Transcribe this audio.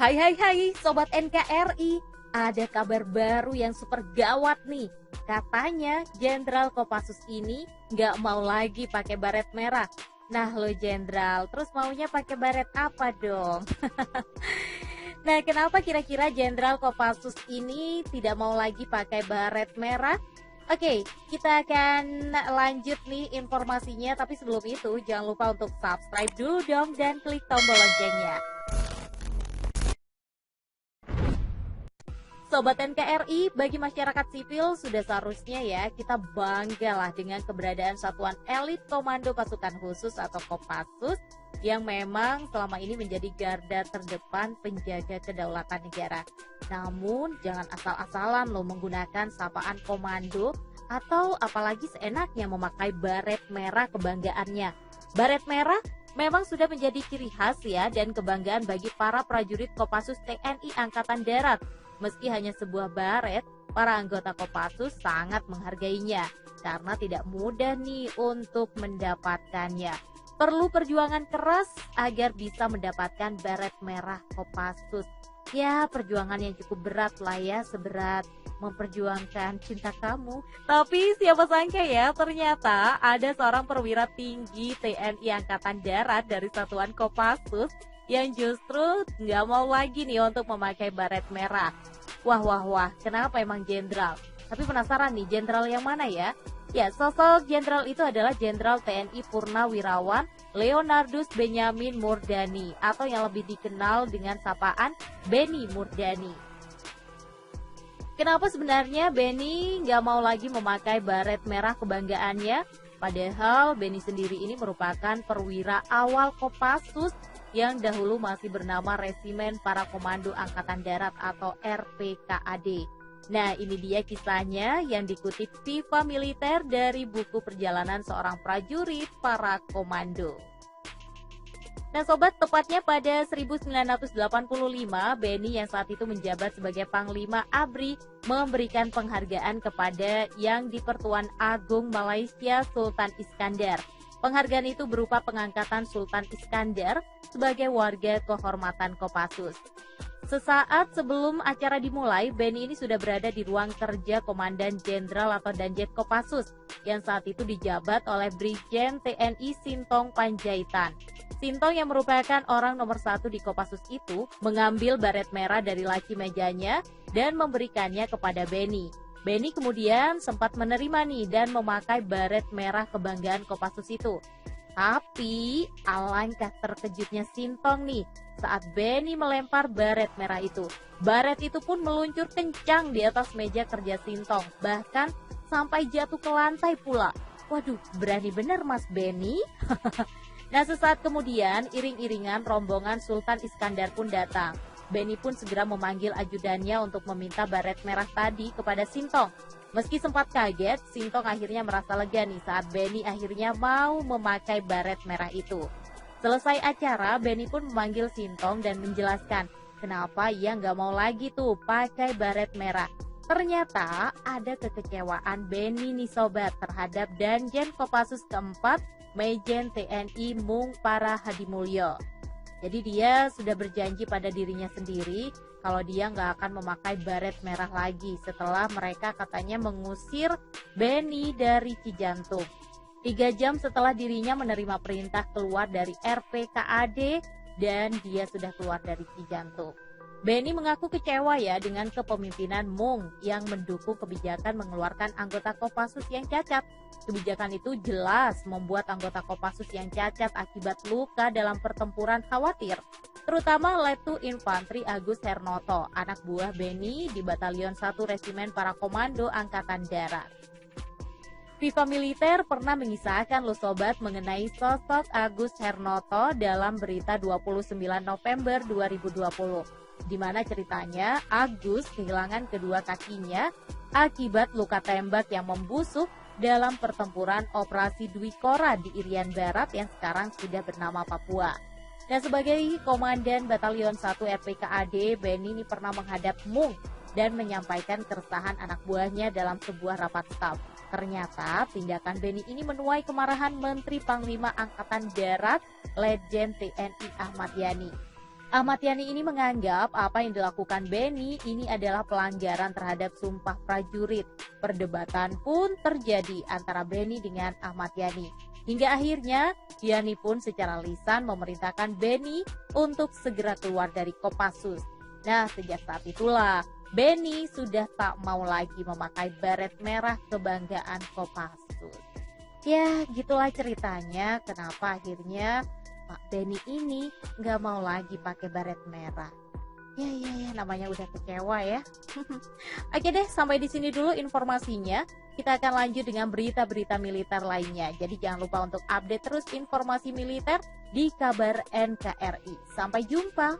Hai hai hai Sobat NKRI, ada kabar baru yang super gawat nih. Katanya Jenderal Kopassus ini nggak mau lagi pakai baret merah. Nah lo Jenderal, terus maunya pakai baret apa dong? Nah kenapa kira-kira Jenderal Kopassus ini tidak mau lagi pakai baret merah? Oke, kita akan lanjut nih informasinya. Tapi sebelum itu jangan lupa untuk subscribe dulu dong dan klik tombol loncengnya. Sobat NKRI, bagi masyarakat sipil sudah seharusnya ya kita banggalah dengan keberadaan Satuan Elit Komando Pasukan Khusus atau Kopassus yang memang selama ini menjadi garda terdepan penjaga kedaulatan negara. Namun jangan asal-asalan lo menggunakan sapaan komando atau apalagi seenaknya memakai baret merah kebanggaannya. Baret merah memang sudah menjadi ciri khas ya dan kebanggaan bagi para prajurit Kopassus TNI Angkatan Darat. Meski hanya sebuah baret, para anggota Kopassus sangat menghargainya karena tidak mudah nih untuk mendapatkannya. Perlu perjuangan keras agar bisa mendapatkan baret merah Kopassus. Ya, perjuangan yang cukup berat lah ya, seberat memperjuangkan cinta kamu. Tapi siapa sangka ya, ternyata ada seorang perwira tinggi TNI Angkatan Darat dari Satuan Kopassus yang justru nggak mau lagi nih untuk memakai baret merah. Wah, kenapa emang jenderal? Tapi penasaran nih, jenderal yang mana ya? Ya, sosok jenderal itu adalah Jenderal TNI Purnawirawan Leonardus Benyamin Murdani atau yang lebih dikenal dengan sapaan Beni Murdani. Kenapa sebenarnya Beni nggak mau lagi memakai baret merah kebanggaannya? Padahal Beni sendiri ini merupakan perwira awal Kopassus yang dahulu masih bernama Resimen Para Komando Angkatan Darat atau RPKAD. Nah, ini dia kisahnya yang dikutip Viva Militer dari buku perjalanan seorang prajurit para komando. Nah sobat, tepatnya pada 1985, Beni yang saat itu menjabat sebagai Panglima ABRI memberikan penghargaan kepada yang di-Pertuan Agung Malaysia Sultan Iskandar. Penghargaan itu berupa pengangkatan Sultan Iskandar sebagai warga kehormatan Kopassus. Sesaat sebelum acara dimulai, Beni ini sudah berada di ruang kerja Komandan Jenderal atau Danjen Kopassus yang saat itu dijabat oleh Brigjen TNI Sintong Panjaitan. Sintong yang merupakan orang nomor 1 di Kopassus itu mengambil baret merah dari laci mejanya dan memberikannya kepada Beni. Beni kemudian sempat menerima nih dan memakai baret merah kebanggaan Kopassus itu. Tapi alangkah terkejutnya Sintong nih saat Beni melempar baret merah itu. Baret itu pun meluncur kencang di atas meja kerja Sintong, bahkan sampai jatuh ke lantai pula. Waduh, berani bener Mas Beni. Nah sesaat kemudian iring-iringan rombongan Sultan Iskandar pun datang. Beni pun segera memanggil ajudannya untuk meminta baret merah tadi kepada Sintong. Meski sempat kaget, Sintong akhirnya merasa lega nih saat Beni akhirnya mau memakai baret merah itu. Selesai acara, Beni pun memanggil Sintong dan menjelaskan kenapa ia nggak mau lagi tuh pakai baret merah. Ternyata ada kekecewaan Beni nih sobat terhadap Danjen Kopassus keempat, Majen TNI Mung Para Hadimulyo. Jadi dia sudah berjanji pada dirinya sendiri kalau dia nggak akan memakai baret merah lagi setelah mereka katanya mengusir Beni dari Cijantung. 3 jam setelah dirinya menerima perintah keluar dari RPKAD dan dia sudah keluar dari Cijantung. Beni mengaku kecewa ya dengan kepemimpinan Mung yang mendukung kebijakan mengeluarkan anggota Kopassus yang cacat. Kebijakan itu jelas membuat anggota Kopassus yang cacat akibat luka dalam pertempuran khawatir, terutama Letu Infantri Agus Hernoto, anak buah Beni di Batalion 1 Resimen Para Komando Angkatan Darat. Viva Militer pernah mengisahkan lo sobat mengenai sosok Agus Hernoto dalam berita 29 November 2020. Di mana ceritanya Agus kehilangan kedua kakinya akibat luka tembak yang membusuk dalam pertempuran Operasi Dwi Kora di Irian Barat yang sekarang sudah bernama Papua. Dan sebagai Komandan Batalion 1 RPKAD, Beni ini pernah menghadap Mung dan menyampaikan keresahan anak buahnya dalam sebuah rapat staf. Ternyata tindakan Beni ini menuai kemarahan Menteri Panglima Angkatan Darat Letjen TNI Ahmad Yani. Ahmad Yani ini menganggap apa yang dilakukan Beni ini adalah pelanggaran terhadap sumpah prajurit. Perdebatan pun terjadi antara Beni dengan Ahmad Yani. Hingga akhirnya, Yani pun secara lisan memerintahkan Beni untuk segera keluar dari Kopassus. Nah, sejak saat itulah, Beni sudah tak mau lagi memakai baret merah kebanggaan Kopassus. Ya, gitulah ceritanya kenapa akhirnya Pak Beni ini nggak mau lagi pakai baret merah. Ya, namanya udah kecewa ya. Oke deh, sampai di sini dulu informasinya. Kita akan lanjut dengan berita-berita militer lainnya. Jadi jangan lupa untuk update terus informasi militer di kabar NKRI. Sampai jumpa.